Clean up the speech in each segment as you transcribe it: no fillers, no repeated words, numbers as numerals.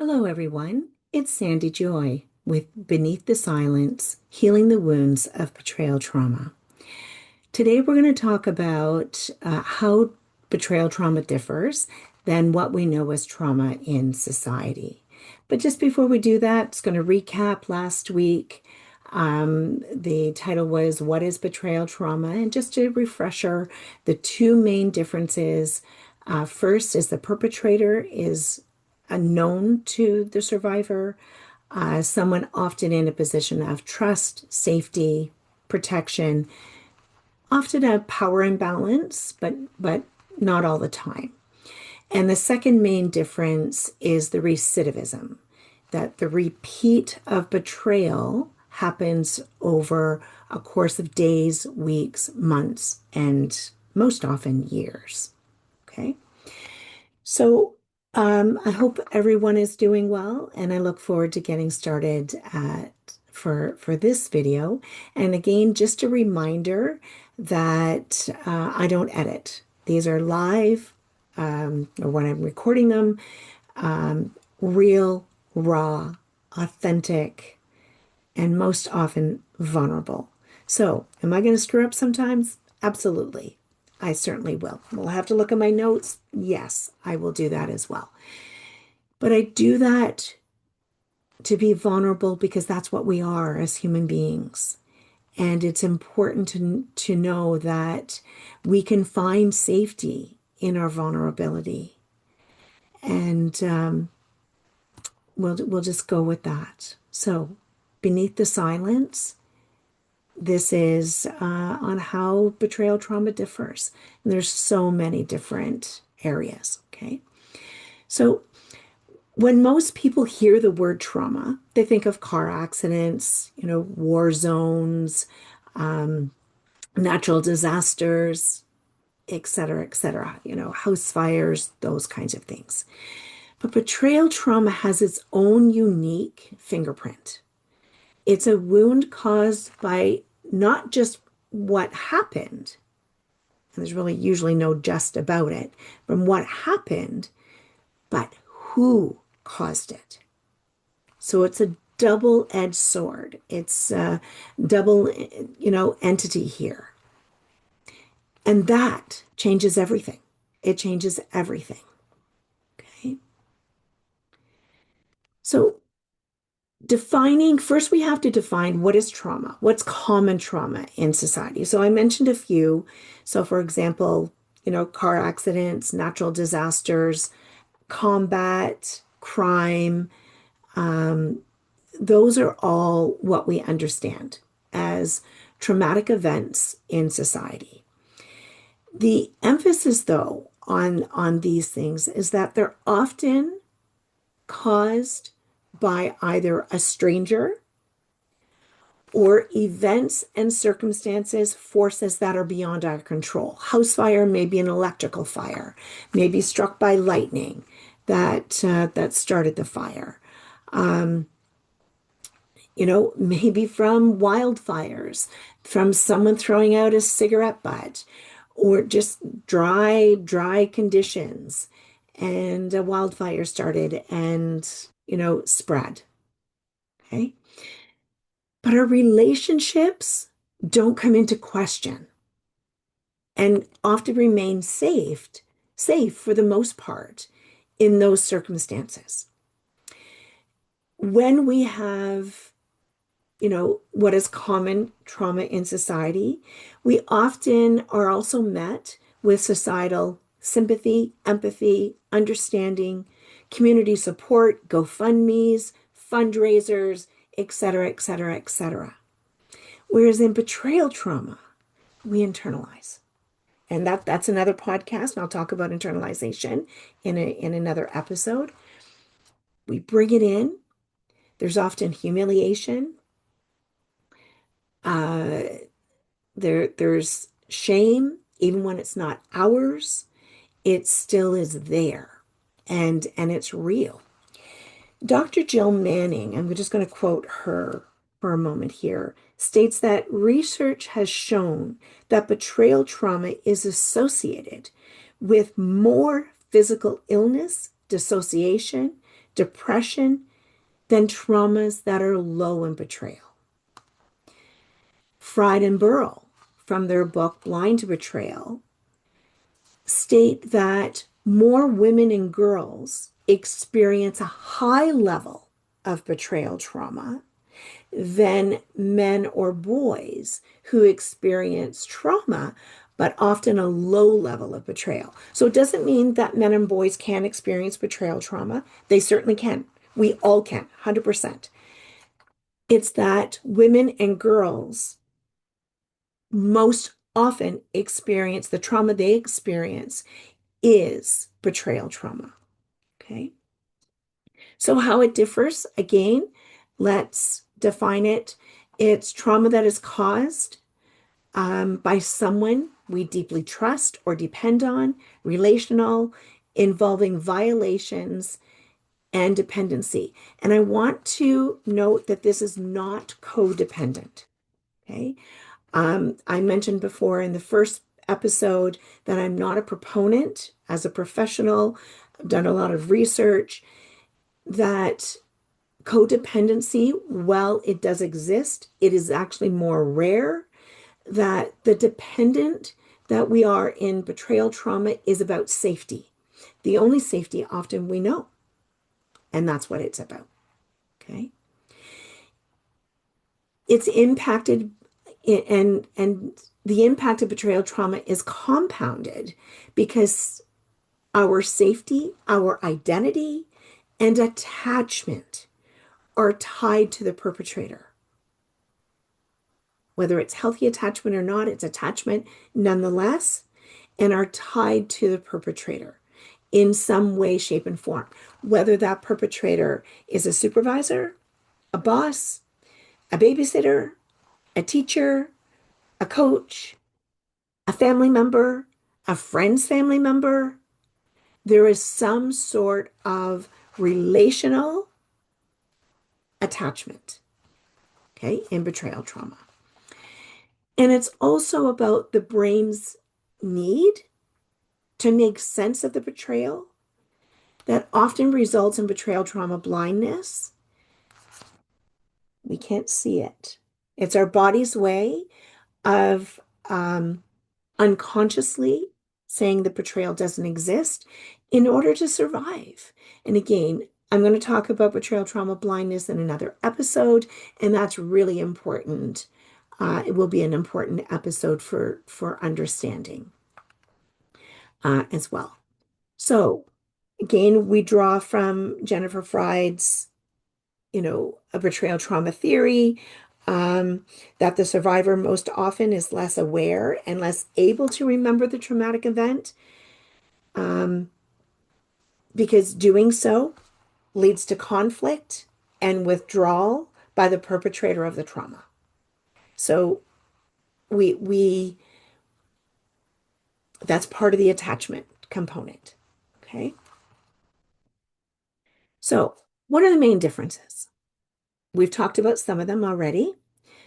Hello, everyone. It's Sandy Joy with Beneath the Silence, Healing the Wounds of Betrayal Trauma. Today, we're going to talk about how betrayal trauma differs than what we know as trauma in society. But just before we do that, it's going to recap last week. The title was What is Betrayal Trauma? And just a refresher, the two main differences. First is the perpetrator is unknown to the survivor, someone often in a position of trust, safety, protection, often a power imbalance, but not all the time. And the second main difference is the recidivism, that the repeat of betrayal happens over a course of days, weeks, months, and most often years. Okay. So I hope everyone is doing well, and I look forward to getting started for this video. And again, just a reminder that I don't edit. These are live, or when I'm recording them, real, raw, authentic, and most often vulnerable. So, am I going to screw up sometimes? Absolutely. I certainly will. Will I have to look at my notes? Yes, I will do that as well. But I do that to be vulnerable because that's what we are as human beings. And it's important to know that we can find safety in our vulnerability. And we'll just go with that. So, beneath the silence, this is on how betrayal trauma differs. And there's so many different areas. Okay. So when most people hear the word trauma, they think of car accidents, war zones, um, natural disasters, et cetera, house fires, those kinds of things. But betrayal trauma has its own unique fingerprint. It's a wound caused by not just what happened, and there's really usually no just about it, from what happened, but who caused it. So it's a double-edged sword. It's a double, entity here. And that changes everything. It changes everything. Okay. So first we have to define what is trauma, what's common trauma in society. So I mentioned a few. So for example, car accidents, natural disasters, combat, crime, um, those are all what we understand as traumatic events in society. The emphasis, though, on these things is that they're often caused by either a stranger or events and circumstances, forces that are beyond our control. House fire may be an electrical fire, maybe struck by lightning that started the fire. Um, maybe from wildfires, from someone throwing out a cigarette butt, or just dry conditions. And a wildfire started and, spread. Okay. But our relationships don't come into question and often remain safe for the most part in those circumstances. When we have what is common trauma in society, we often are also met with societal sympathy, empathy, understanding, community support, GoFundMe's, fundraisers, et cetera, et cetera, et cetera. Whereas in betrayal trauma, we internalize. And that's another podcast, and I'll talk about internalization in another episode. We bring it in. There's often humiliation, uh, there's shame, even when it's not ours, it still is there and it's real. Dr. Jill Manning, I'm just going to quote her for a moment here, states that research has shown that betrayal trauma is associated with more physical illness, dissociation, depression than traumas that are low in betrayal. Fried and Burrell, from their book Blind to Betrayal, state that more women and girls experience a high level of betrayal trauma than men or boys who experience trauma, but often a low level of betrayal. So it doesn't mean that men and boys can experience betrayal trauma. They certainly can. We all can, 100%. It's that women and girls most often experience the trauma they experience is betrayal trauma. Okay. So how it differs, again, let's define it. It's trauma that is caused by someone we deeply trust or depend on, relational, involving violations and dependency. And I want to note that this is not codependent. Okay. I mentioned before in the first episode that I'm not a proponent as a professional. I've done a lot of research that codependency, while it does exist, it is actually more rare. That the dependent that we are in betrayal trauma is about safety. The only safety often we know. And that's what it's about. Okay. It's impacted and the impact of betrayal trauma is compounded because our safety, our identity, and attachment are tied to the perpetrator. Whether it's healthy attachment or not, it's attachment nonetheless, and are tied to the perpetrator in some way, shape, and form. Whether that perpetrator is a supervisor, a boss, a babysitter, a teacher, a coach, a family member, a friend's family member, there is some sort of relational attachment, okay, in betrayal trauma. And it's also about the brain's need to make sense of the betrayal that often results in betrayal trauma blindness. We can't see it. It's our body's way of unconsciously saying the betrayal doesn't exist in order to survive. And again, I'm going to talk about betrayal trauma blindness in another episode, and that's really important. It will be an important episode for understanding as well. So again, we draw from Jennifer Fried's, a betrayal trauma theory, that the survivor most often is less aware and less able to remember the traumatic event, because doing so leads to conflict and withdrawal by the perpetrator of the trauma. So we that's part of the attachment component. Okay. So what are the main differences? We've talked about some of them already.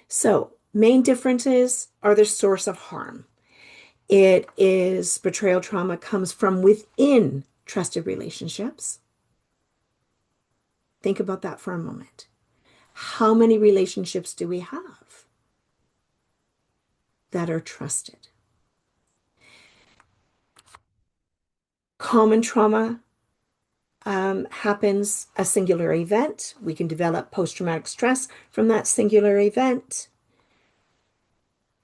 So main differences are the source of harm. It is betrayal trauma comes from within trusted relationships. Think about that for a moment. How many relationships do we have that are trusted? Common trauma happens a singular event. We can develop post-traumatic stress from that singular event.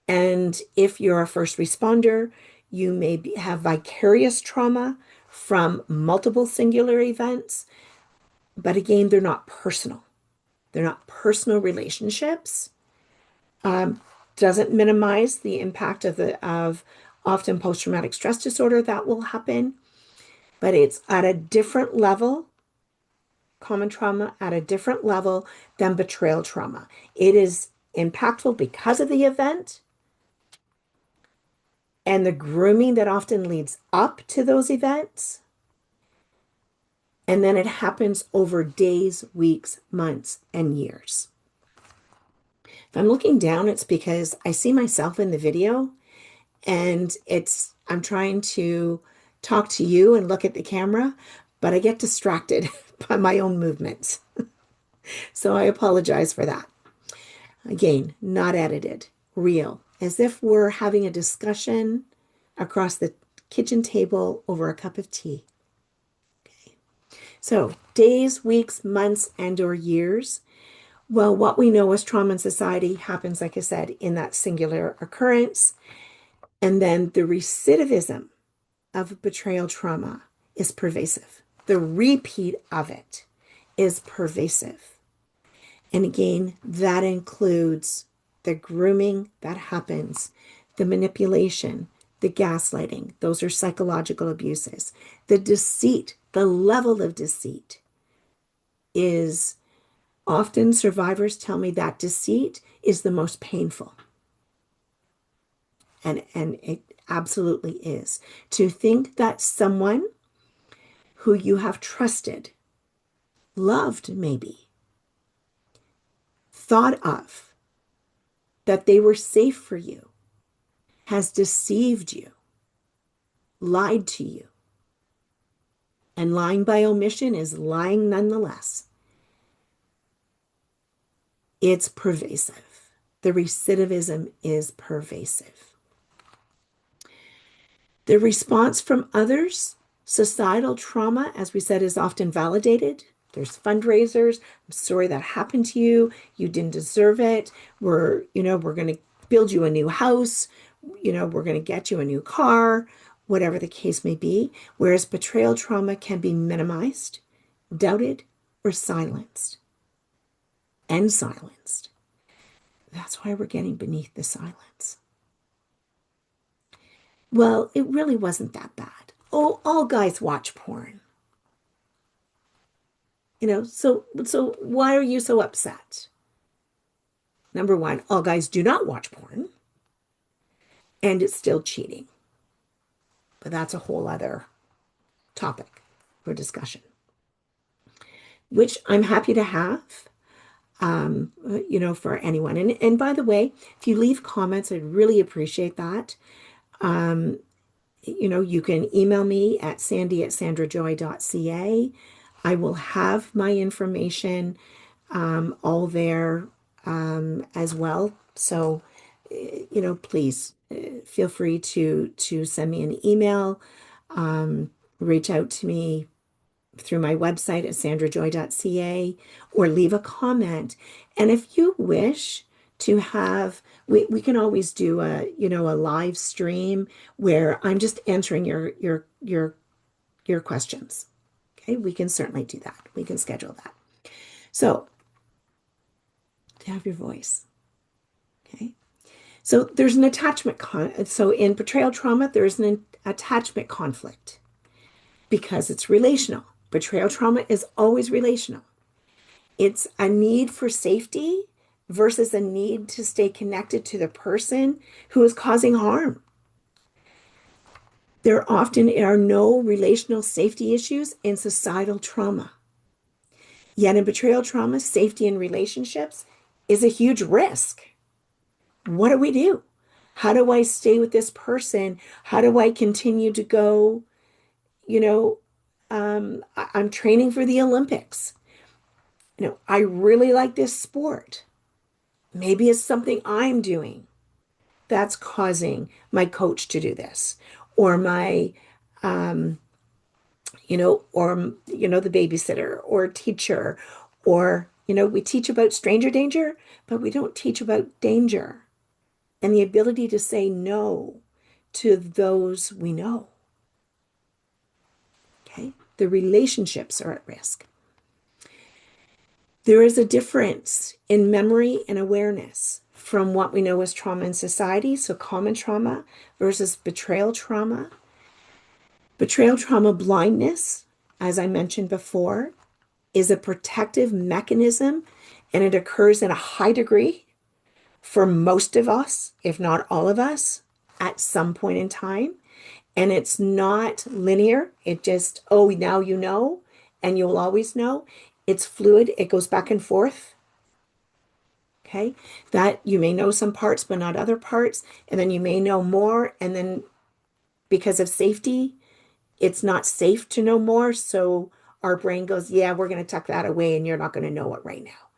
And if you're a first responder, you may have vicarious trauma from multiple singular events. But again, they're not personal. They're not personal relationships. Doesn't minimize the impact of often post-traumatic stress disorder that will happen. But it's at a different level, common trauma at a different level than betrayal trauma. It is impactful because of the event and the grooming that often leads up to those events. And then it happens over days, weeks, months, and years. If I'm looking down, it's because I see myself in the video and I'm trying to talk to you and look at the camera, but I get distracted by my own movements. So I apologize for that. Again, not edited, real, as if we're having a discussion across the kitchen table over a cup of tea. So days, weeks, months, and or years. Well, what we know as trauma in society happens, like I said, in that singular occurrence. And then the recidivism of betrayal trauma is pervasive. The repeat of it is pervasive. And again, that includes the grooming that happens, the manipulation, the gaslighting. Those are psychological abuses. The deceit, the level of deceit is often survivors tell me that deceit is the most painful. And it absolutely is. To think that someone who you have trusted, loved maybe, thought of, that they were safe for you, has deceived you, lied to you. And lying by omission is lying nonetheless. It's pervasive. The recidivism is pervasive. The response from others, societal trauma, as we said, is often validated. There's fundraisers. I'm sorry that happened to you. You didn't deserve it. We're going to build you a new house. We're going to get you a new car, whatever the case may be. Whereas betrayal trauma can be minimized, doubted, or silenced. And silenced. That's why we're getting beneath the silence. Well, it really wasn't that bad. Oh, all guys watch porn. So why are you so upset? Number one, all guys do not watch porn, and it's still cheating. But that's a whole other topic for discussion, which I'm happy to have, for anyone. And by the way, if you leave comments, I'd really appreciate that. You can email me at sandy@sandrajoy.ca. I will have my information all there as well. So, please feel free to send me an email, reach out to me through my website at sandrajoy.ca, or leave a comment. And if you wish to have, we can always do a live stream where I'm just answering your questions. Okay, we can certainly do that. We can schedule that. So, to have your voice. Okay. So there's an attachment so in betrayal trauma, there's an attachment conflict because it's relational. Betrayal trauma is always relational. It's a need for safety versus a need to stay connected to the person who is causing harm. There often are no relational safety issues in societal trauma. Yet in betrayal trauma, safety in relationships is a huge risk. What do we do? How do I stay with this person? How do I continue to go? I'm training for the Olympics. I really like this sport. Maybe it's something I'm doing that's causing my coach to do this, or my, the babysitter or teacher, or, we teach about stranger danger, but we don't teach about danger and the ability to say no to those we know. Okay. The relationships are at risk. There is a difference in memory and awareness from what we know as trauma in society, so common trauma versus betrayal trauma. Betrayal trauma blindness, as I mentioned before, is a protective mechanism, and it occurs in a high degree for most of us, if not all of us, at some point in time. And it's not linear. It just, oh, now you know, and you'll always know. It's fluid. It goes back and forth. Okay. That you may know some parts, but not other parts. And then you may know more. And then because of safety, it's not safe to know more. So our brain goes, yeah, we're going to tuck that away and you're not going to know it right now,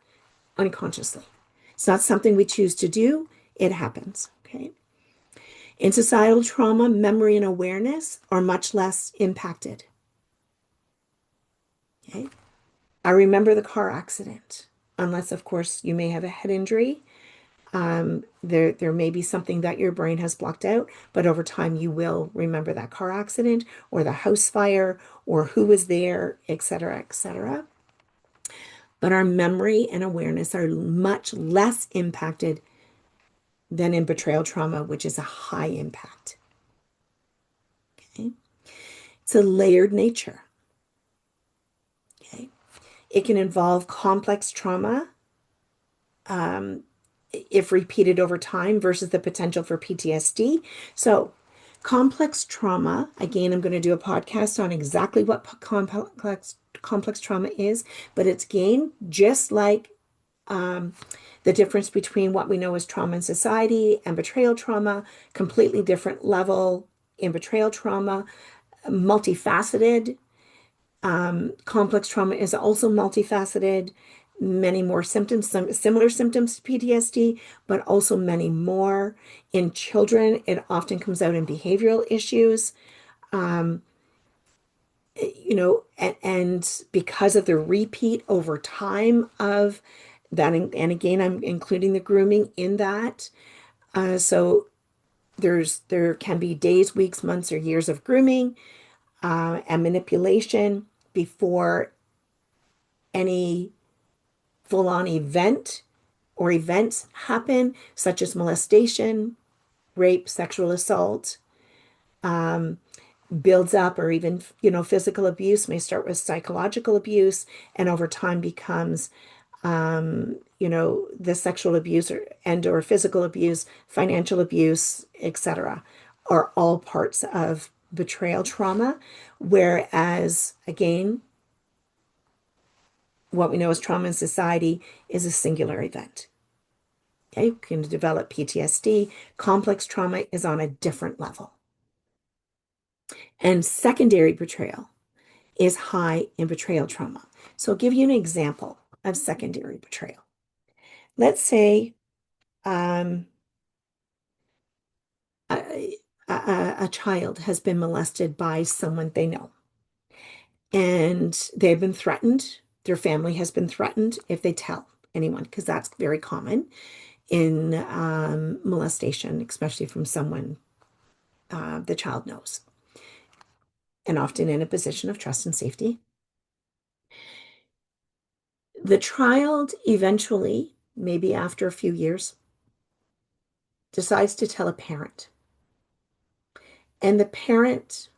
unconsciously. It's not something we choose to do. It happens. Okay. In societal trauma, memory and awareness are much less impacted. Okay. I remember the car accident, unless, of course, you may have a head injury. There may be something that your brain has blocked out, but over time you will remember that car accident or the house fire or who was there, et cetera, et cetera. But our memory and awareness are much less impacted than in betrayal trauma, which is a high impact. Okay. It's a layered nature. Okay. It can involve complex trauma, um, if repeated over time versus the potential for PTSD. So, complex trauma, again, I'm going to do a podcast on exactly what complex trauma is, but it's again just like um, the difference between what we know as trauma in society and betrayal trauma, completely different level in betrayal trauma, multifaceted. Complex trauma is also multifaceted, many more symptoms, some similar symptoms to PTSD, but also many more. In children, it often comes out in behavioral issues. Um, and because of the repeat over time of that, and again, I'm including the grooming in that. So there can be days, weeks, months, or years of grooming and manipulation before any full-on event or events happen, such as molestation, rape, sexual assault, builds up, or even, physical abuse may start with psychological abuse and over time becomes, the sexual abuse or physical abuse, financial abuse, etc., are all parts of betrayal trauma. Whereas, again, what we know as trauma in society is a singular event. Okay, you can develop PTSD. Complex trauma is on a different level. And secondary betrayal is high in betrayal trauma. So I'll give you an example of secondary betrayal. Let's say um, a child has been molested by someone they know, and they've been threatened. Their family has been threatened if they tell anyone, because that's very common in molestation, especially from someone the child knows, and often in a position of trust and safety. The child eventually, maybe after a few years, decides to tell a parent. And the parent,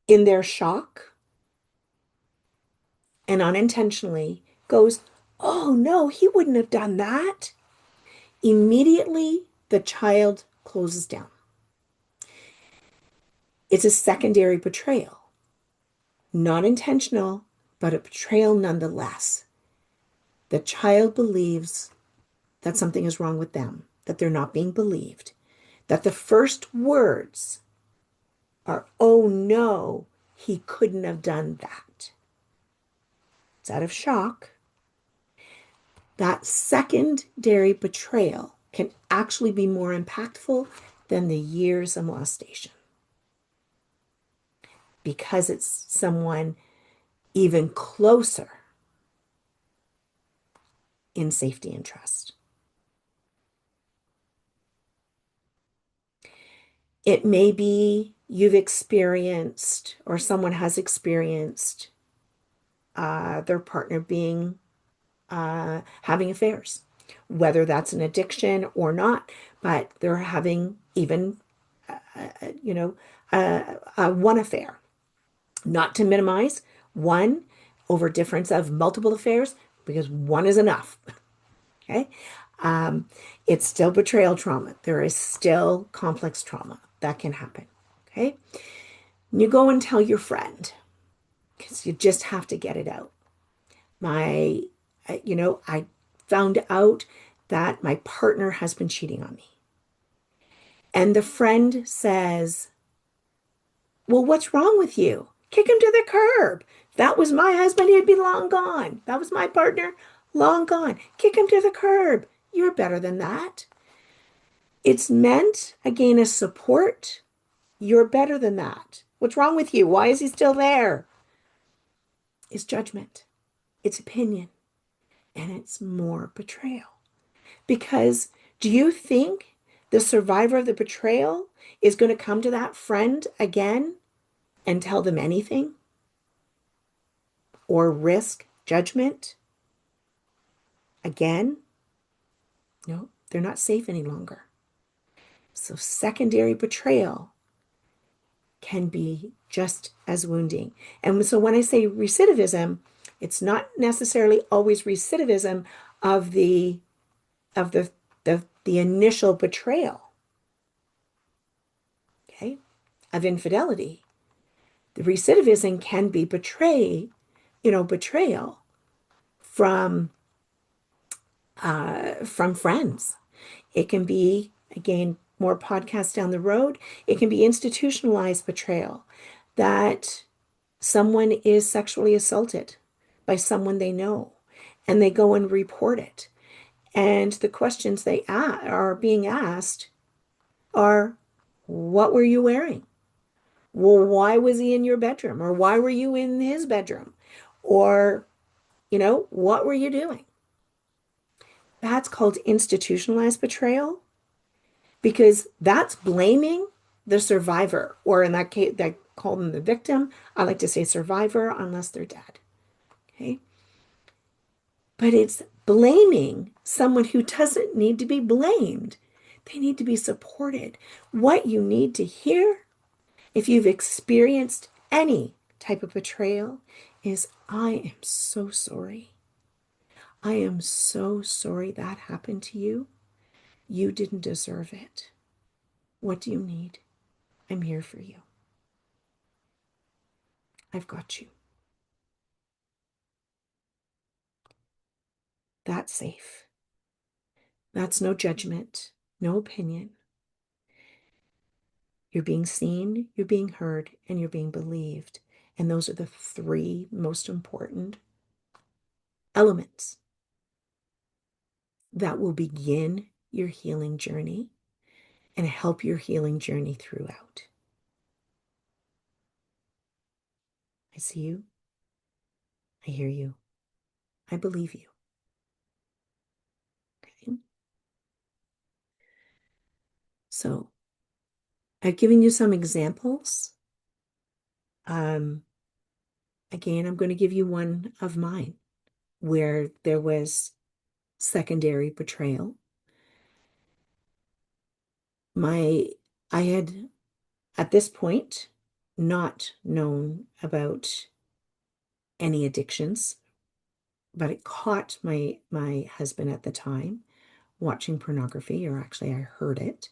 in their shock and unintentionally, goes, "Oh, no, he wouldn't have done that." Immediately, the child closes down. It's a secondary betrayal, not intentional, but a betrayal nonetheless. The child believes that something is wrong with them, that they're not being believed, that the first words are, "Oh no, he couldn't have done that." It's out of shock. That secondary betrayal can actually be more impactful than the years of molestation because it's someone even closer in safety and trust. It may be you've experienced or someone has experienced their partner being having affairs, whether that's an addiction or not, but they're having even, one affair. Not to minimize one over difference of multiple affairs, because one is enough. Okay. Um, it's still betrayal trauma. There is still complex trauma that can happen. Okay. And you go and tell your friend because you just have to get it out. I found out that my partner has been cheating on me. And the friend says, Well, what's wrong with you? Kick him to the curb. If that was my husband, he'd be long gone. That was my partner, long gone. Kick him to the curb. You're better than that. It's meant, again, as support. You're better than that. What's wrong with you? Why is he still there? It's judgment, it's opinion, and it's more betrayal. Because do you think the survivor of the betrayal is going to come to that friend again and tell them anything or risk judgment again? No, they're not safe any longer. So, secondary betrayal can be just as wounding. And so, when I say recidivism, it's not necessarily always recidivism of the initial betrayal, okay, of infidelity. The recidivism can be betrayal from friends. It can be, again, more podcasts down the road. It can be institutionalized betrayal, that someone is sexually assaulted by someone they know, and they go and report it. And the questions are being asked are, what were you wearing? Well, why was he in your bedroom? Or why were you in his bedroom? Or, what were you doing? That's called institutionalized betrayal, because that's blaming the survivor, or in that case, they call them the victim. I like to say survivor unless they're dead. Okay. But it's blaming someone who doesn't need to be blamed. They need to be supported. What you need to hear, if you've experienced any type of betrayal, is, I am so sorry. I am so sorry that happened to you. You didn't deserve it. What do you need? I'm here for you. I've got you. That's safe. That's no judgment, no opinion. You're being seen, you're being heard, and you're being believed. And those are the three most important elements that will begin your healing journey and help your healing journey throughout. I see you. I hear you. I believe you. Okay. So I've given you some examples. Um, Again, I'm going to give you one of mine where there was secondary betrayal. I had at this point not known about any addictions, but it caught my husband at the time watching pornography, or actually I heard it.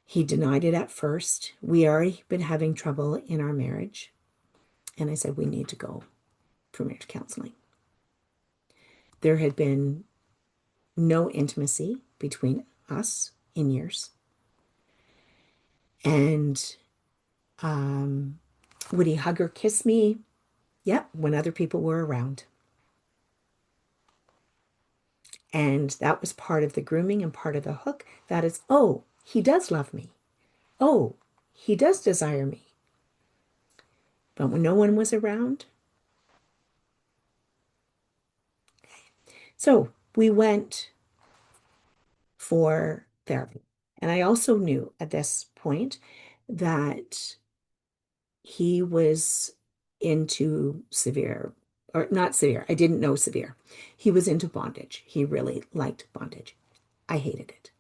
He denied it at first. We already been having trouble in our marriage, and I said we need to go for marriage counseling. There had been no intimacy between us in years. And would he hug or kiss me? Yep, when other people were around. And that was part of the grooming and part of the hook. That is, oh, he does love me. Oh, he does desire me. But when no one was around, so we went for therapy. And I also knew at this point that he was into severe, or not severe, I didn't know severe. He was into bondage. He really liked bondage. I hated it.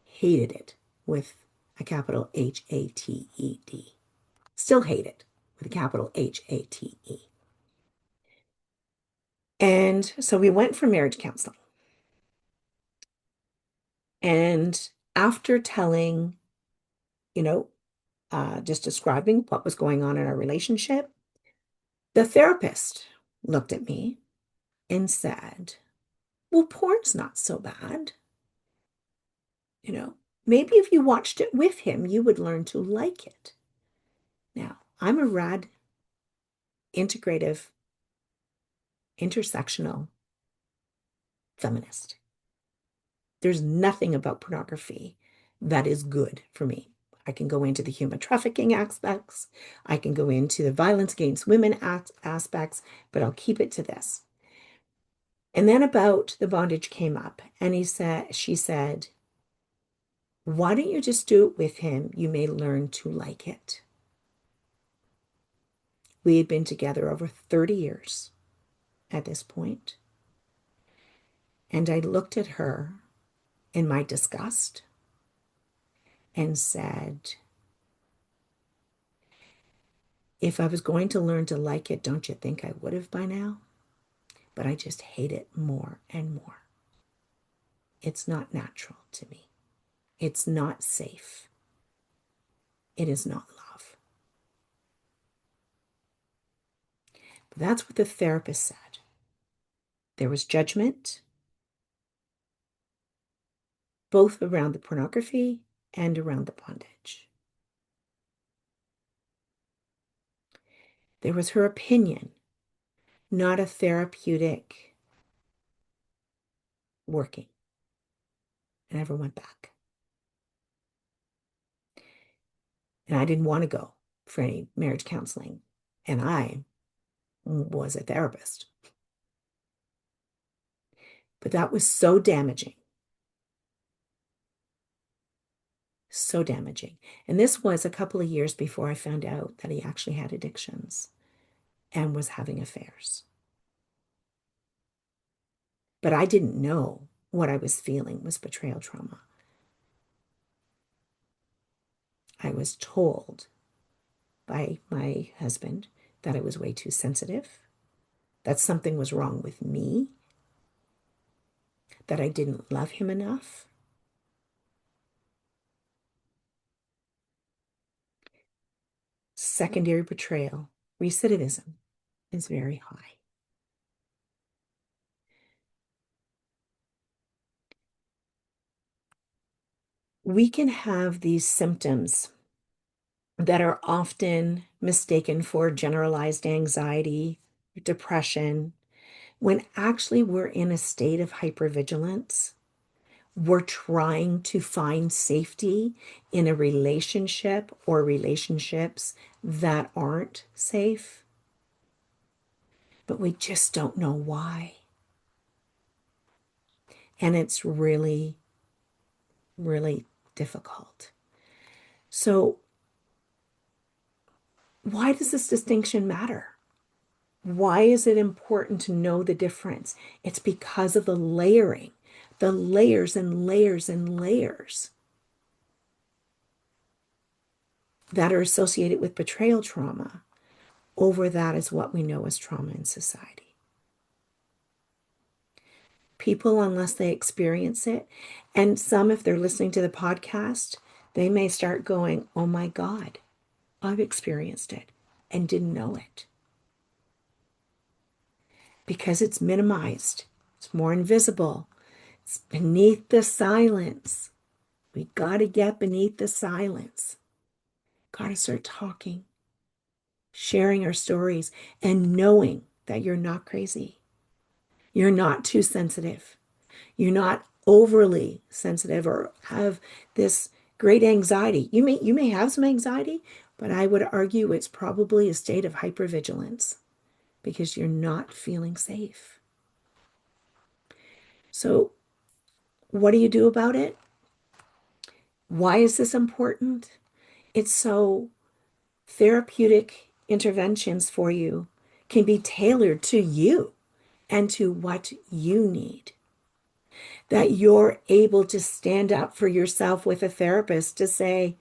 Hated it with a capital Hated. Still hate it with a capital Hate. And so we went for marriage counseling. And after telling, you know, just describing what was going on in our relationship, the therapist looked at me and said, well, porn's not so bad. You know, maybe if you watched it with him, you would learn to like it. Now, I'm a rad, integrative, intersectional feminist. There's nothing about pornography that is good for me. I can go into the human trafficking aspects. I can go into the violence against women aspects, but I'll keep it to this. And then about the bondage came up, and she said, why don't you just do it with him? You may learn to like it. We had been together over 30 years at this point. And I looked at her in my disgust and said, if I was going to learn to like it, don't you think I would have by now? But I just hate it more and more. It's not natural to me. It's not safe. It is not love. But that's what the therapist said. There was judgment, both around the pornography and around the bondage. There was her opinion, not a therapeutic working. I never went back. And I didn't want to go for any marriage counseling. And I was a therapist. But that was so damaging. So damaging. And this was a couple of years before I found out that he actually had addictions and was having affairs. But I didn't know what I was feeling was betrayal trauma. I was told by my husband that I was way too sensitive, that something was wrong with me, that I didn't love him enough. Secondary betrayal, recidivism is very high. We can have these symptoms that are often mistaken for generalized anxiety, depression, when actually we're in a state of hypervigilance. We're trying to find safety in a relationship or relationships that aren't safe, but we just don't know why. And it's really, really difficult. So, why does this distinction matter? Why is it important to know the difference? It's because of the layering, the layers and layers and layers that are associated with betrayal trauma. Over that is what we know as trauma in society. People, unless they experience it, and some, if they're listening to the podcast, they may start going, oh my God, I've experienced it and didn't know it. Because it's minimized, it's more invisible, it's beneath the silence. We got to get beneath the silence. Got to start talking, sharing our stories, and knowing that you're not crazy. You're not too sensitive. You're not overly sensitive or have this great anxiety. You may have some anxiety, but I would argue it's probably a state of hypervigilance because you're not feeling safe. So, what do you do about it? Why is this important? It's so therapeutic interventions for you can be tailored to you and to what you need. That you're able to stand up for yourself with a therapist to say,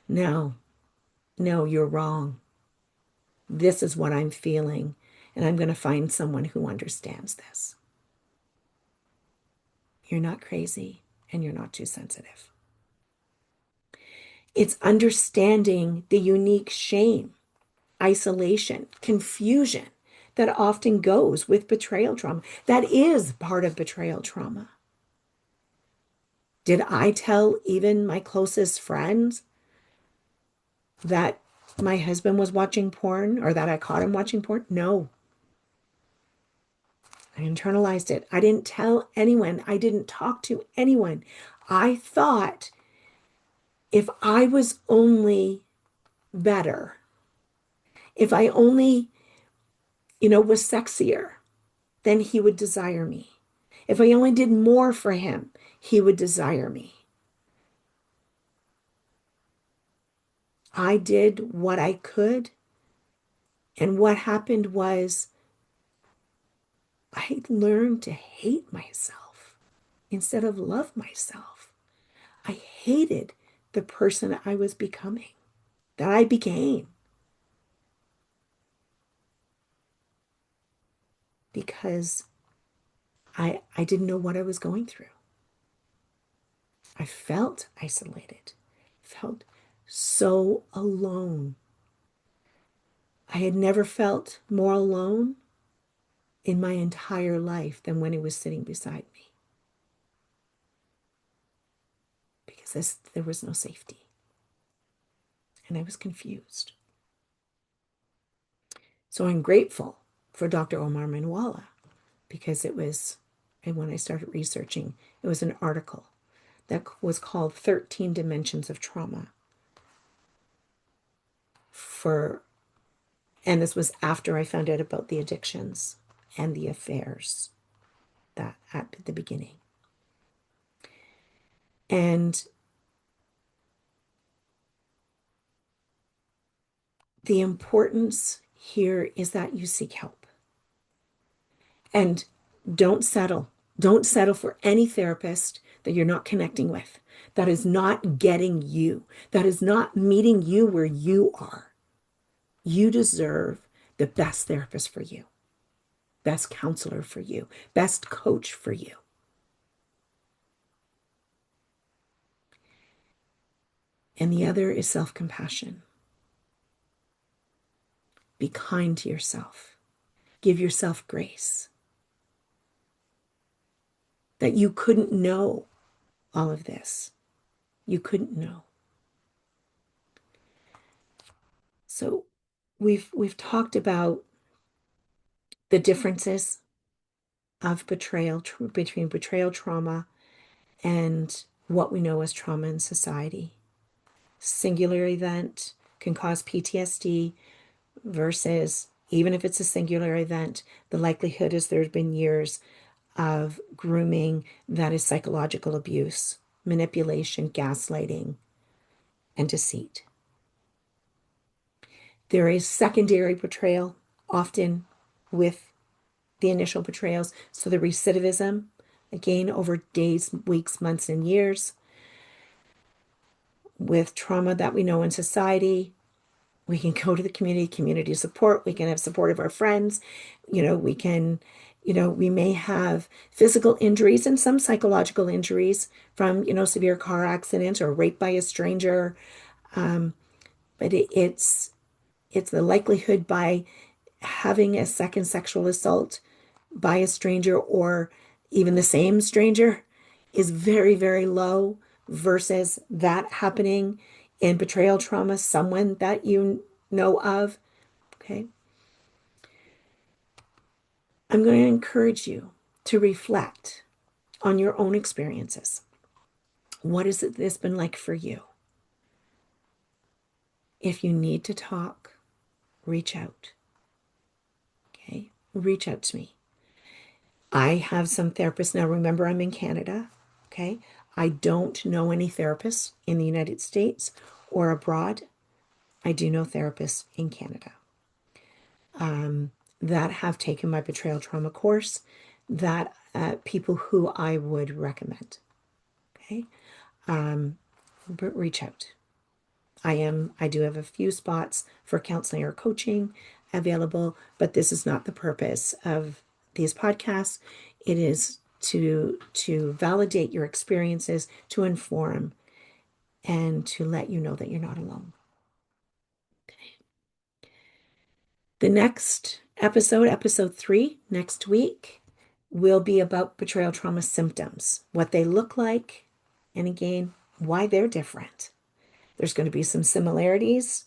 no, no, you're wrong. This is what I'm feeling, and I'm going to find someone who understands this. You're not crazy, and you're not too sensitive. It's understanding the unique shame, isolation, confusion that often goes with betrayal trauma. That is part of betrayal trauma. Did I tell even my closest friends that my husband was watching porn or that I caught him watching porn. No, I internalized it. I didn't tell anyone. I didn't talk to anyone. I thought if I was only better, if I only, was sexier, then he would desire me. If I only did more for him, he would desire me. I did what I could. And what happened was I learned to hate myself instead of love myself. I hated the person I was becoming, that I became, because I didn't know what I was going through. I felt isolated, felt so alone. I had never felt more alone in my entire life than when he was sitting beside me, because there was no safety and I was confused. So I'm grateful for Dr. Omar Minwala, because it was, and when I started researching, it was an article that was called 13 Dimensions of Trauma for, and this was after I found out about the addictions and the affairs that at the beginning. And the importance here is that you seek help and don't settle. Don't settle for any therapist that you're not connecting with, that is not getting you, that is not meeting you where you are. You deserve the best therapist for you, best counselor for you, best coach for you. And the other is self-compassion. Be kind to yourself. Give yourself grace. That you couldn't know all of this. You couldn't know. So we've talked about the differences of betrayal between betrayal trauma and what we know as trauma in society. Singular event can cause PTSD versus, even if it's a singular event, the likelihood is there's been years of grooming that is psychological abuse, manipulation, gaslighting, and deceit. There is secondary betrayal, often with the initial betrayals. So the recidivism, again, over days, weeks, months, and years. With trauma that we know in society, we can go to the community support. We can have support of our friends. We can, we may have physical injuries and some psychological injuries from, severe car accidents or rape by a stranger. But it's the likelihood by having a second sexual assault by a stranger or even the same stranger is very, very low versus that happening in betrayal trauma, someone that you know of. Okay. I'm going to encourage you to reflect on your own experiences. What has this been like for you? If you need to talk, reach out. Okay. Reach out to me. I have some therapists now. Remember, I'm in Canada. Okay. I don't know any therapists in the United States or abroad. I do know therapists in Canada that have taken my betrayal trauma course, that people who I would recommend. Okay. But reach out. I do have a few spots for counseling or coaching available, but this is not the purpose of these podcasts. It is to validate your experiences, to inform, and to let you know that you're not alone. Okay. The next episode, episode 3, next week, will be about betrayal trauma symptoms, what they look like, and again, why they're different. There's going to be some similarities,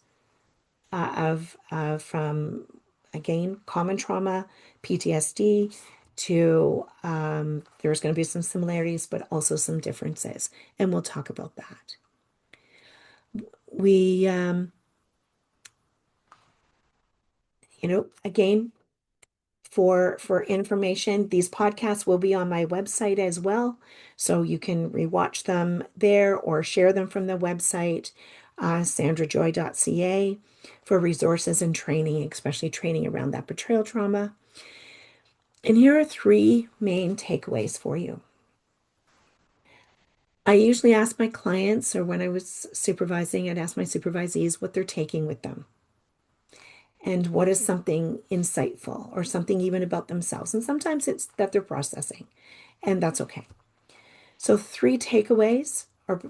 from, again, common trauma, PTSD, to there's going to be some similarities, but also some differences. And we'll talk about that. We, again, for information, these podcasts will be on my website as well. So you can rewatch them there or share them from the website, sandrajoy.ca, for resources and training, especially training around that betrayal trauma. And here are three main takeaways for you. I usually ask my clients, or when I was supervising, I'd ask my supervisees what they're taking with them and what is something insightful or something even about themselves. And sometimes it's that they're processing, and that's okay. So, three takeaways are,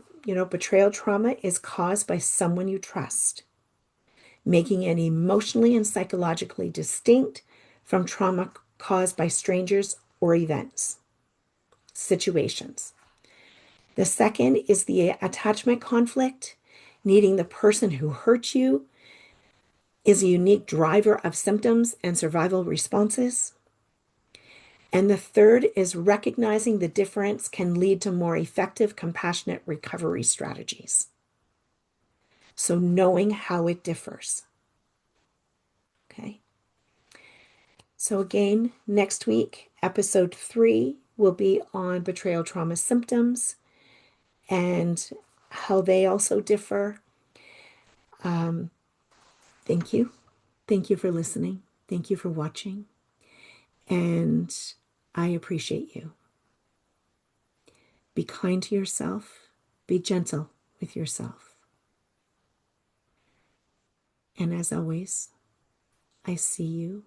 betrayal trauma is caused by someone you trust, making it emotionally and psychologically distinct from trauma caused by strangers or events, situations. The second is the attachment conflict. Needing the person who hurt you is a unique driver of symptoms and survival responses. And the third is recognizing the difference can lead to more effective, compassionate recovery strategies. So knowing how it differs. Okay. So again, next week, episode 3 will be on betrayal trauma symptoms and how they also differ. Thank you. Thank you for listening. Thank you for watching. And I appreciate you. Be kind to yourself. Be gentle with yourself. And as always, I see you,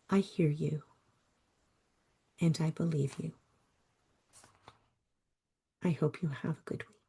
I hear you, and I believe you. I hope you have a good week.